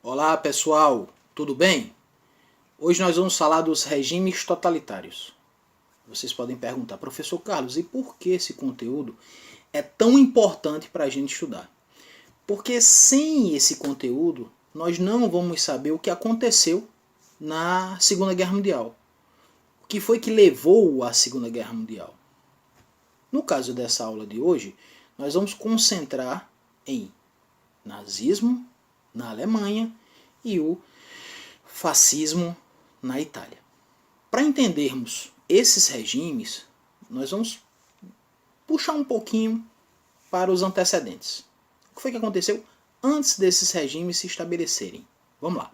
Olá pessoal, tudo bem? Hoje nós vamos falar dos regimes totalitários. Vocês podem perguntar, professor Carlos, e por que esse conteúdo é tão importante para a gente estudar? Porque sem esse conteúdo nós não vamos saber o que aconteceu na Segunda Guerra Mundial. O que foi que levou à Segunda Guerra Mundial? No caso dessa aula de hoje, nós vamos concentrar em nazismo na Alemanha e o fascismo na Itália. Para entendermos esses regimes, nós vamos puxar um pouquinho para os antecedentes. O que foi que aconteceu antes desses regimes se estabelecerem? Vamos lá.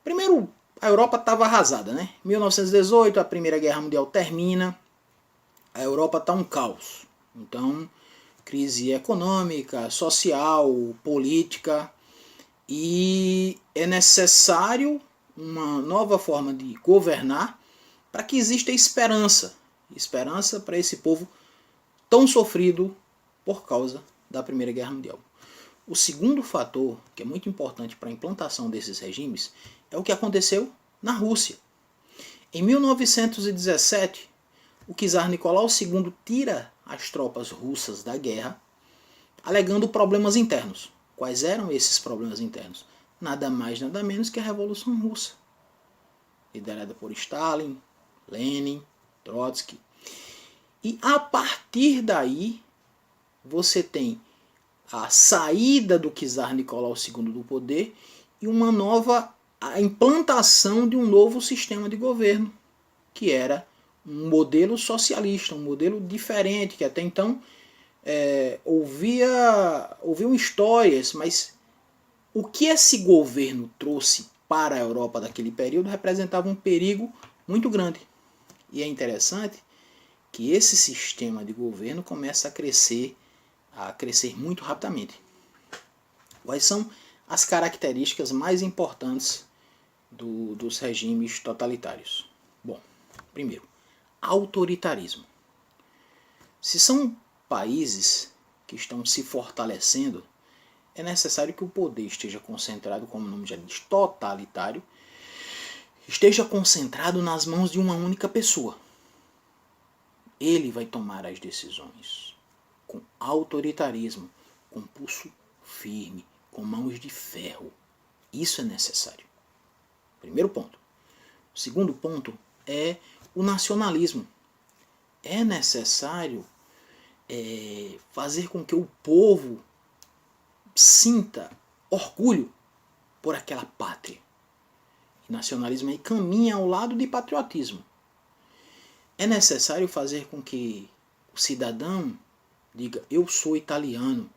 Primeiro, a Europa estava arrasada, né? 1918, a Primeira Guerra Mundial termina, a Europa está um caos. Então, crise econômica, social, política, e é necessário uma nova forma de governar para que exista esperança. Esperança para esse povo tão sofrido por causa da Primeira Guerra Mundial. O segundo fator, que é muito importante para a implantação desses regimes, é o que aconteceu na Rússia. Em 1917, o czar Nicolau II tira as tropas russas da guerra, alegando problemas internos. Quais eram esses problemas internos? Nada mais, nada menos que a Revolução Russa, liderada por Stalin, Lenin, Trotsky. E a partir daí, você tem a saída do czar Nicolau II do poder e a implantação de um novo sistema de governo, que era um modelo socialista, um modelo diferente, que até então ouviam histórias, mas o que esse governo trouxe para a Europa daquele período representava um perigo muito grande. E é interessante que esse sistema de governo começa a crescer muito rapidamente. Quais são as características mais importantes dos regimes totalitários? Bom, primeiro, autoritarismo. Se são países que estão se fortalecendo, é necessário que o poder esteja concentrado, como o nome já diz, totalitário, esteja concentrado nas mãos de uma única pessoa. Ele vai tomar as decisões com autoritarismo, com pulso firme, com mãos de ferro. Isso é necessário. Primeiro ponto. O segundo ponto é o nacionalismo. É necessário fazer com que o povo sinta orgulho por aquela pátria. E nacionalismo aí caminha ao lado de patriotismo. É necessário fazer com que o cidadão diga: eu sou italiano,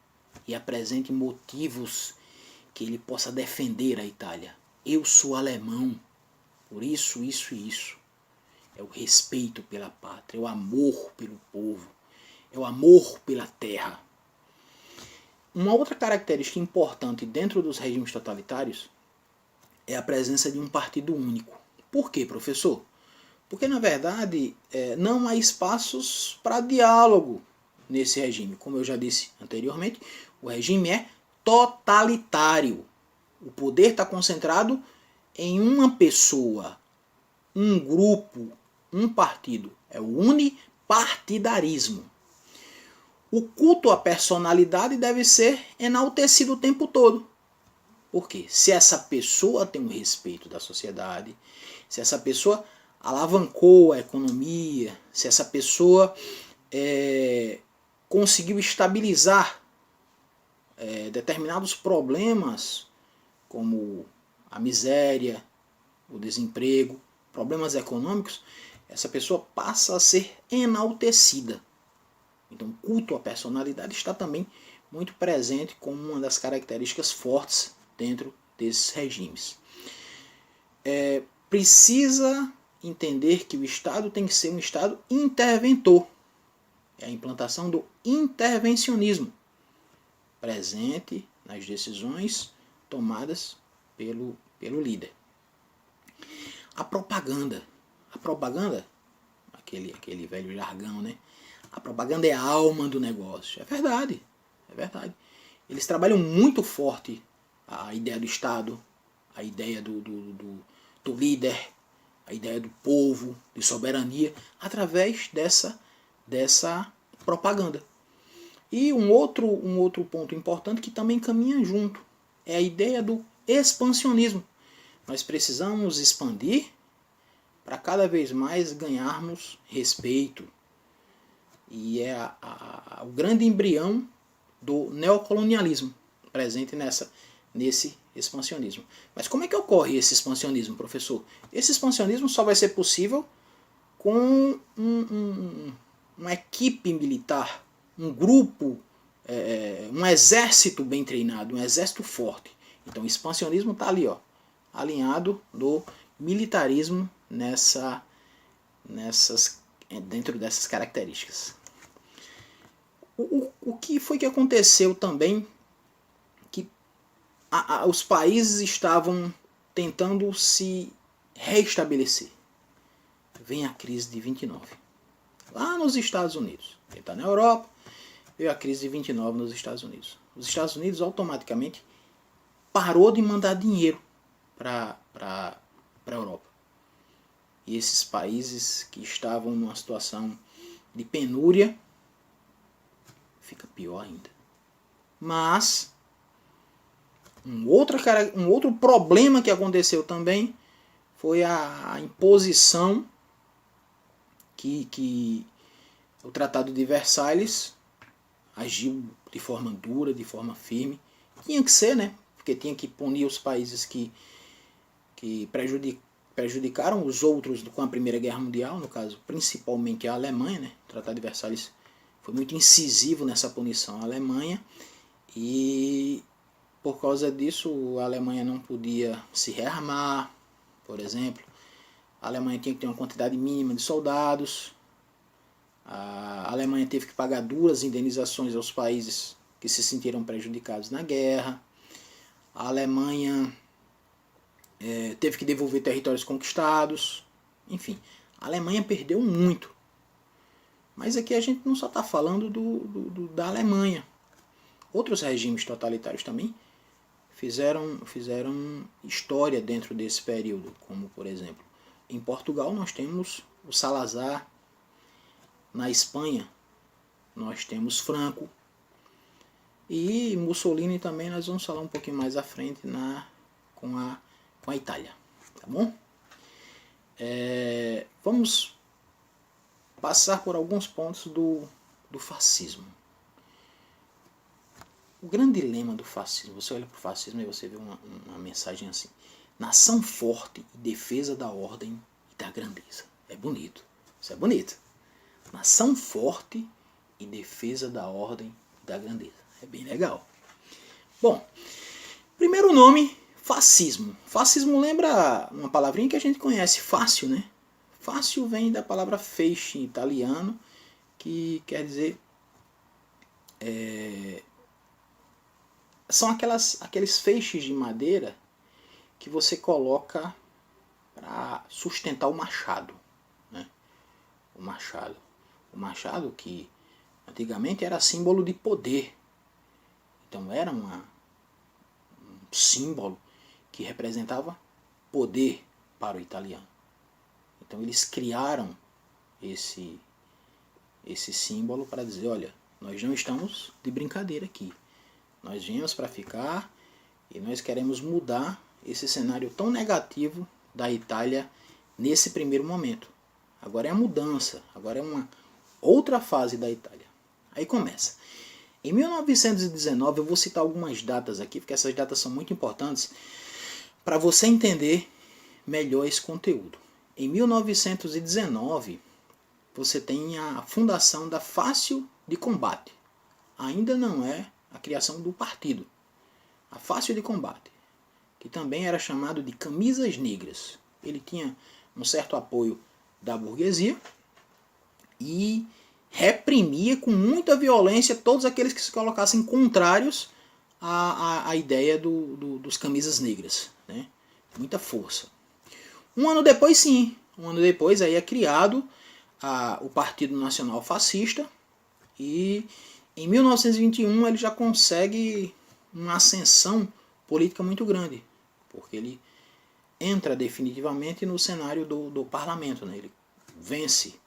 e apresente motivos que ele possa defender a Itália. Eu sou alemão, por isso, isso e isso. É o respeito pela pátria, é o amor pelo povo, é o amor pela terra. Uma outra característica importante dentro dos regimes totalitários é a presença de um partido único. Por quê, professor? Porque, na verdade, não há espaços para diálogo nesse regime. Como eu já disse anteriormente, o regime é totalitário. O poder está concentrado em uma pessoa, um grupo, um partido. É o unipartidarismo. O culto à personalidade deve ser enaltecido o tempo todo. Por quê? Se essa pessoa tem um respeito da sociedade, se essa pessoa alavancou a economia, se essa pessoa conseguiu estabilizar determinados problemas, como a miséria, o desemprego, problemas econômicos, essa pessoa passa a ser enaltecida. Então, o culto à personalidade está também muito presente como uma das características fortes dentro desses regimes. Precisa entender que o Estado tem que ser um Estado interventor. É a implantação do intervencionismo presente nas decisões tomadas pelo líder. A propaganda. Aquele velho jargão, né? A propaganda é a alma do negócio. É verdade. Eles trabalham muito forte a ideia do Estado, a ideia do líder, a ideia do povo, de soberania, através dessa propaganda. E um outro ponto importante que também caminha junto é a ideia do expansionismo. Nós precisamos expandir para cada vez mais ganharmos respeito. E é o grande embrião do neocolonialismo presente nesse expansionismo. Mas como é que ocorre esse expansionismo, professor? Esse expansionismo só vai ser possível com uma equipe militar, um grupo, um exército bem treinado, um exército forte. Então o expansionismo está ali, ó, alinhado do militarismo dentro dessas características. O que foi que aconteceu também? Que os países estavam tentando se reestabelecer. Vem a crise de 29. Lá nos Estados Unidos. Quem está na Europa, veio a crise de 29 nos Estados Unidos. Os Estados Unidos automaticamente parou de mandar dinheiro para a Europa. E esses países que estavam numa situação de penúria, fica pior ainda. Mas um outro problema que aconteceu também foi a imposição que o Tratado de Versalhes agiu de forma dura, de forma firme. Tinha que ser, né? Porque tinha que punir os países que prejudicaram os outros com a Primeira Guerra Mundial, no caso, principalmente a Alemanha, né? O Tratado de Versalhes foi muito incisivo nessa punição à Alemanha e por causa disso a Alemanha não podia se rearmar, por exemplo. A Alemanha tinha que ter uma quantidade mínima de soldados. A Alemanha teve que pagar duras indenizações aos países que se sentiram prejudicados na guerra. A Alemanha teve que devolver territórios conquistados. Enfim, a Alemanha perdeu muito. Mas aqui a gente não só está falando da Alemanha. Outros regimes totalitários também fizeram história dentro desse período, como por exemplo, em Portugal nós temos o Salazar, na Espanha nós temos Franco e Mussolini também nós vamos falar um pouquinho mais à frente com a Itália, tá bom? Vamos passar por alguns pontos do fascismo. O grande lema do fascismo, você olha para o fascismo e você vê uma mensagem assim: nação forte e defesa da ordem e da grandeza. É bonito, isso é bonito. Nação forte e defesa da ordem e da grandeza. É bem legal. Bom, primeiro nome, fascismo. Fascismo lembra uma palavrinha que a gente conhece, fácil, né? Fácil vem da palavra feixe em italiano, que quer dizer... são aqueles feixes de madeira que você coloca para sustentar o machado, né? O machado que antigamente era símbolo de poder. Então era um símbolo que representava poder para o italiano. Então eles criaram esse símbolo para dizer, olha, nós não estamos de brincadeira aqui. Nós viemos para ficar e nós queremos mudar esse cenário tão negativo da Itália nesse primeiro momento. Agora é a mudança, agora é uma outra fase da Itália. Aí começa. Em 1919, eu vou citar algumas datas aqui, porque essas datas são muito importantes para você entender melhor esse conteúdo. Em 1919, você tem a fundação da Fácio de Combate. Ainda não é a criação do partido. A Fácio de Combate, que também era chamado de Camisas Negras. Ele tinha um certo apoio da burguesia e reprimia com muita violência todos aqueles que se colocassem contrários à ideia dos Camisas Negras, né? Muita força. Um ano depois aí é criado o Partido Nacional Fascista e em 1921 ele já consegue uma ascensão política muito grande, porque ele entra definitivamente no cenário do parlamento, né? Ele vence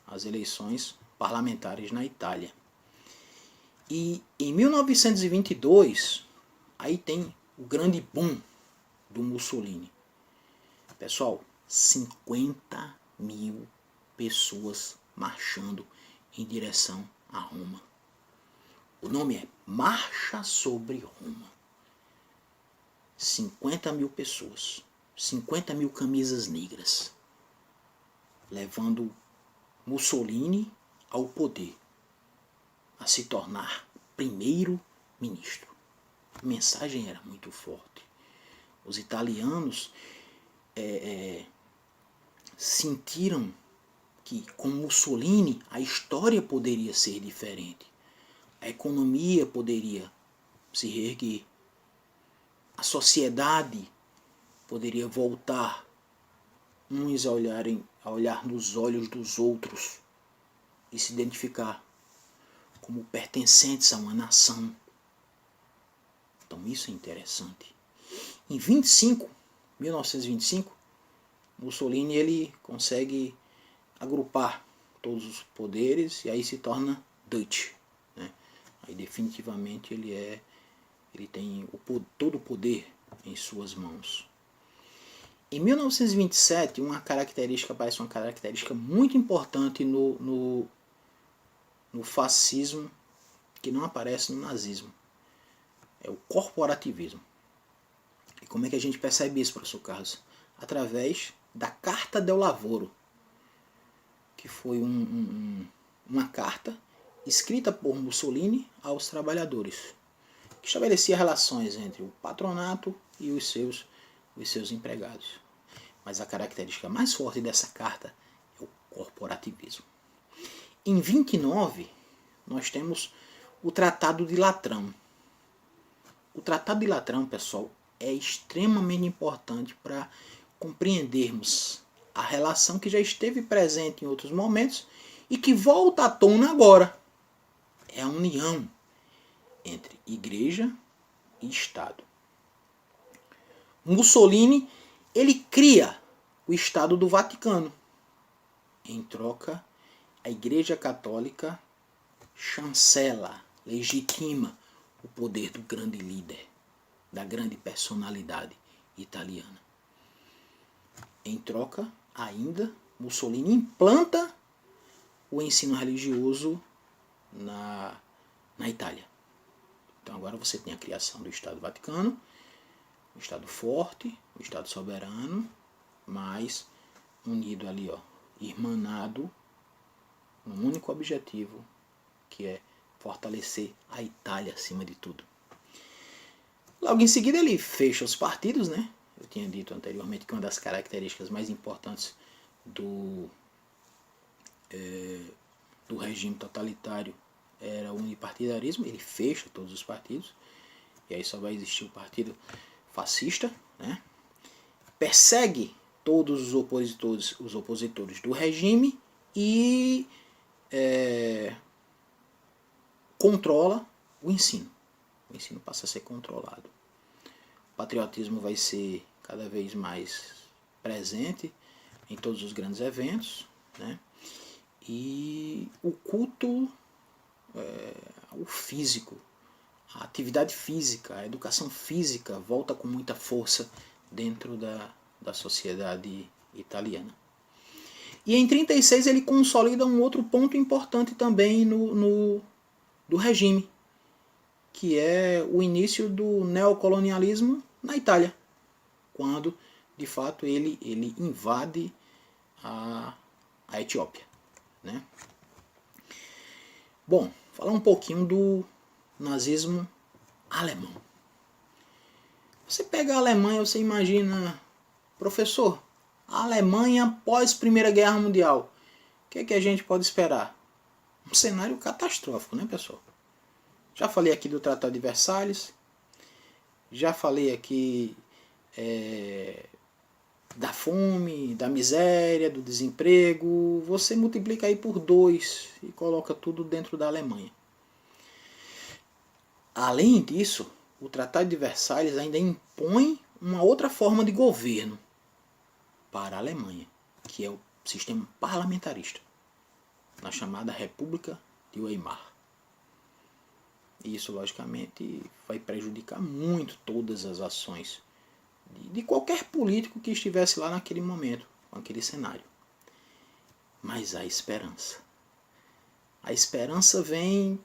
as eleições parlamentares na Itália. E em 1922, aí tem o grande boom do Mussolini. Pessoal, 50 mil pessoas marchando em direção a Roma. O nome é Marcha sobre Roma. 50 mil pessoas, 50 mil camisas negras, levando Mussolini ao poder, a se tornar primeiro-ministro. A mensagem era muito forte. Os italianos sentiram que com Mussolini a história poderia ser diferente. A economia poderia se reerguer. A sociedade poderia voltar uns a olhar nos olhos dos outros e se identificar como pertencentes a uma nação. Então isso é interessante. Em 1925, Mussolini ele consegue agrupar todos os poderes e aí se torna Dutch, né? Aí definitivamente ele tem todo o poder em suas mãos. Em 1927, parece uma característica muito importante no fascismo, que não aparece no nazismo. É o corporativismo. E como é que a gente percebe isso, professor Carlos? Através da Carta del Lavoro, que foi uma carta escrita por Mussolini aos trabalhadores, que estabelecia relações entre o patronato e os seus empregados. Mas a característica mais forte dessa carta é o corporativismo. Em 29, nós temos o Tratado de Latrão. O Tratado de Latrão, pessoal, é extremamente importante para compreendermos a relação que já esteve presente em outros momentos e que volta à tona agora. É a união entre igreja e Estado. Mussolini, ele cria o Estado do Vaticano. Em troca, a Igreja Católica chancela, legitima o poder do grande líder, da grande personalidade italiana. Em troca, ainda, Mussolini implanta o ensino religioso na Itália. Então agora você tem a criação do Estado Vaticano, um Estado forte, um Estado soberano, mas unido ali, irmanado num único objetivo, que é fortalecer a Itália acima de tudo. Logo em seguida ele fecha os partidos, né? Eu tinha dito anteriormente que uma das características mais importantes do regime totalitário era o unipartidarismo. Ele fecha todos os partidos, e aí só vai existir o partido fascista, né? Persegue todos os opositores do regime e controla o ensino. O ensino passa a ser controlado. O patriotismo vai ser cada vez mais presente em todos os grandes eventos, né? E o culto ao físico, a atividade física, a educação física volta com muita força dentro da sociedade italiana. E em 1936 ele consolida um outro ponto importante também do regime, que é o início do neocolonialismo na Itália, quando de fato ele invade a Etiópia, né? Bom, falar um pouquinho do nazismo alemão. Você pega a Alemanha, você imagina, professor, a Alemanha após Primeira Guerra Mundial, o que é que a gente pode esperar? Um cenário catastrófico, né, pessoal? Já falei aqui do Tratado de Versalhes, já falei aqui da fome, da miséria, do desemprego. Você multiplica aí por 2 e coloca tudo dentro da Alemanha. Além disso, o Tratado de Versalhes ainda impõe uma outra forma de governo para a Alemanha, que é o sistema parlamentarista, na chamada República de Weimar. E isso, logicamente, vai prejudicar muito todas as ações de qualquer político que estivesse lá naquele momento, com aquele cenário. Mas há esperança. A esperança vem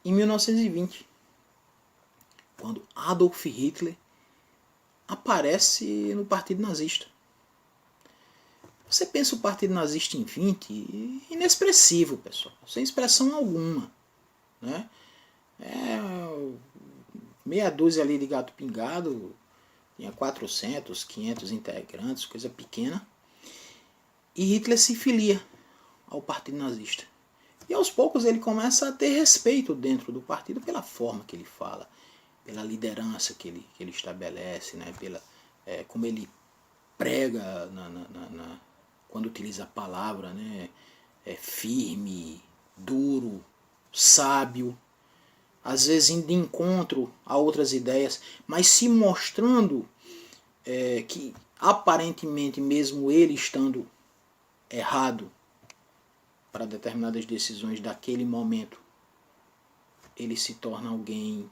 em 1920, quando Adolf Hitler aparece no Partido Nazista. Você pensa o Partido Nazista em 20, inexpressivo, pessoal, sem expressão alguma, né? Meia dúzia ali de gato pingado, tinha 400, 500 integrantes, coisa pequena. E Hitler se filia ao Partido Nazista. E aos poucos ele começa a ter respeito dentro do partido pela forma que ele fala, pela liderança que ele estabelece, né? Como ele prega quando utiliza a palavra, né? Firme, duro, sábio, às vezes indo de encontro a outras ideias, mas se mostrando que aparentemente, mesmo ele estando errado para determinadas decisões daquele momento, ele se torna alguém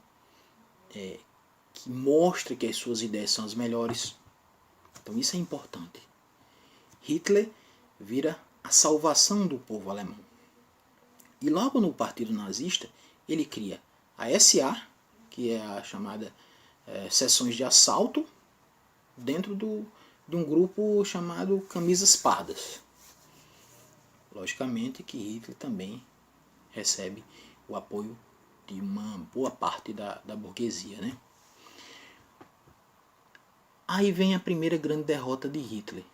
que mostra que as suas ideias são as melhores. Então isso é importante. Hitler vira a salvação do povo alemão. E logo no Partido Nazista, ele cria a SA, que é a chamada seções de assalto, dentro de um grupo chamado Camisas Pardas. Logicamente que Hitler também recebe o apoio de uma boa parte da burguesia, né? Aí vem a primeira grande derrota de Hitler.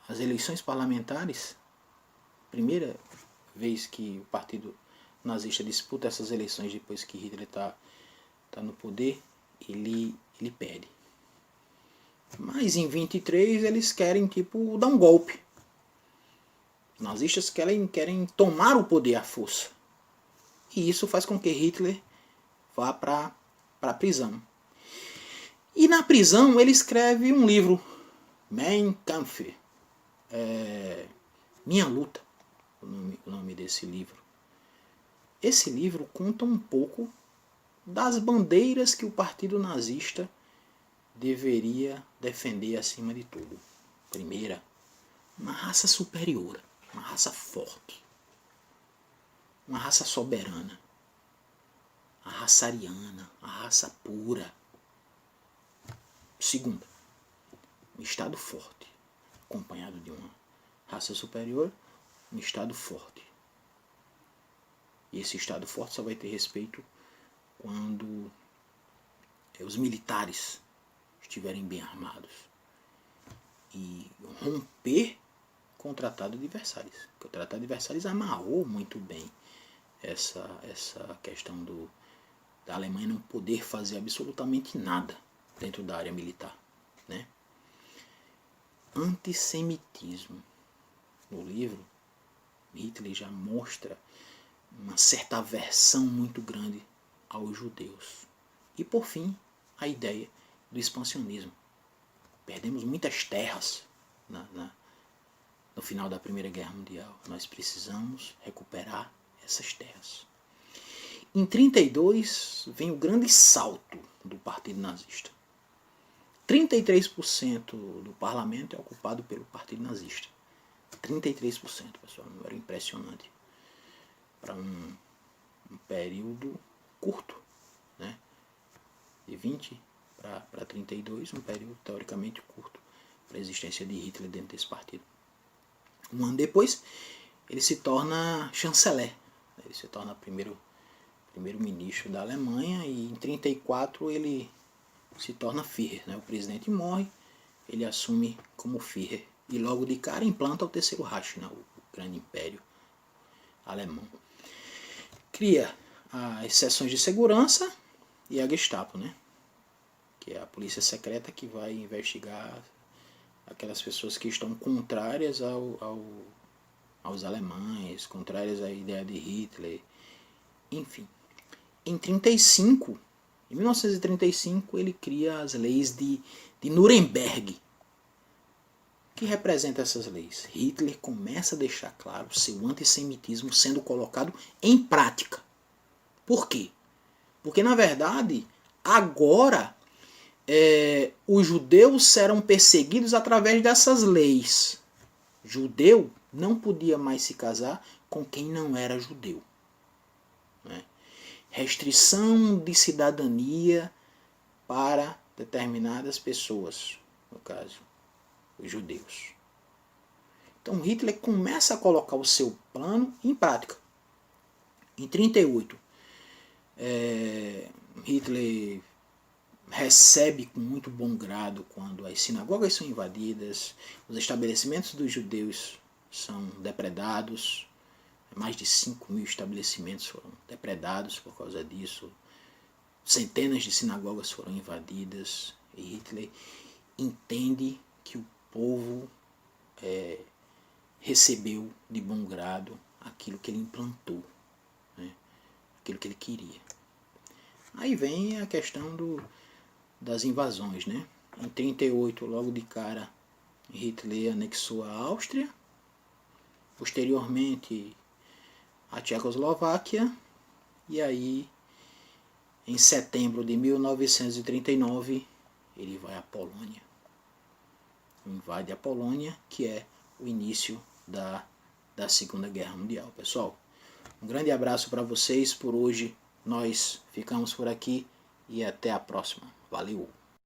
As eleições parlamentares, primeira vez que o Partido Nazista disputa essas eleições depois que Hitler está no poder, ele perde. Mas em 23 eles querem dar um golpe. Os nazistas querem tomar o poder à força. E isso faz com que Hitler vá para a prisão. E na prisão ele escreve um livro, Mein Kampf, Minha Luta, o nome desse livro. Esse livro conta um pouco das bandeiras que o Partido Nazista deveria defender acima de tudo. Primeira, uma raça superior, uma raça forte, uma raça soberana, a raça ariana, a raça pura. Segunda, um Estado forte, acompanhado de uma raça superior, um Estado forte. E esse Estado forte só vai ter respeito quando os militares estiverem bem armados. E romper com o Tratado de Versalhes. Porque o Tratado de Versalhes amarrou muito bem essa questão da Alemanha não poder fazer absolutamente nada dentro da área militar, né? Antissemitismo. No livro, Hitler já mostra uma certa aversão muito grande aos judeus. E por fim, a ideia do expansionismo. Perdemos muitas terras no final da Primeira Guerra Mundial. Nós precisamos recuperar essas terras. Em 1932 vem o grande salto do Partido Nazista. 33% do parlamento é ocupado pelo Partido Nazista. 33%, pessoal, um número impressionante para um período curto, né? De 20 para 32, um período teoricamente curto para a existência de Hitler dentro desse partido. Um ano depois, ele se torna chanceler, ele se torna primeiro-ministro da Alemanha, e em 1934 ele se torna Führer, né? O presidente morre, ele assume como Führer e logo de cara implanta o Terceiro Reich, né? O grande império alemão. Cria as seções de segurança e a Gestapo, né? Que é a polícia secreta que vai investigar aquelas pessoas que estão contrárias aos alemães, contrárias à ideia de Hitler, enfim. em 35, em 1935, ele cria as leis de Nuremberg. O que representa essas leis? Hitler começa a deixar claro seu antissemitismo sendo colocado em prática. Por quê? Porque, na verdade, agora os judeus serão perseguidos através dessas leis. Judeu não podia mais se casar com quem não era judeu. Né? Restrição de cidadania para determinadas pessoas, no caso, os judeus. Então Hitler começa a colocar o seu plano em prática. Em 1938, Hitler recebe com muito bom grado quando as sinagogas são invadidas, os estabelecimentos dos judeus são depredados. Mais de 5.000 estabelecimentos foram depredados por causa disso. Centenas de sinagogas foram invadidas. E Hitler entende que o povo recebeu de bom grado aquilo que ele implantou, né? Aquilo que ele queria. Aí vem a questão das invasões. Né? Em 1938, logo de cara, Hitler anexou a Áustria. Posteriormente, a Tchecoslováquia, e aí em setembro de 1939 ele vai à Polônia, invade a Polônia, que é o início da Segunda Guerra Mundial. Pessoal, um grande abraço para vocês. Por hoje nós ficamos por aqui e até a próxima. Valeu!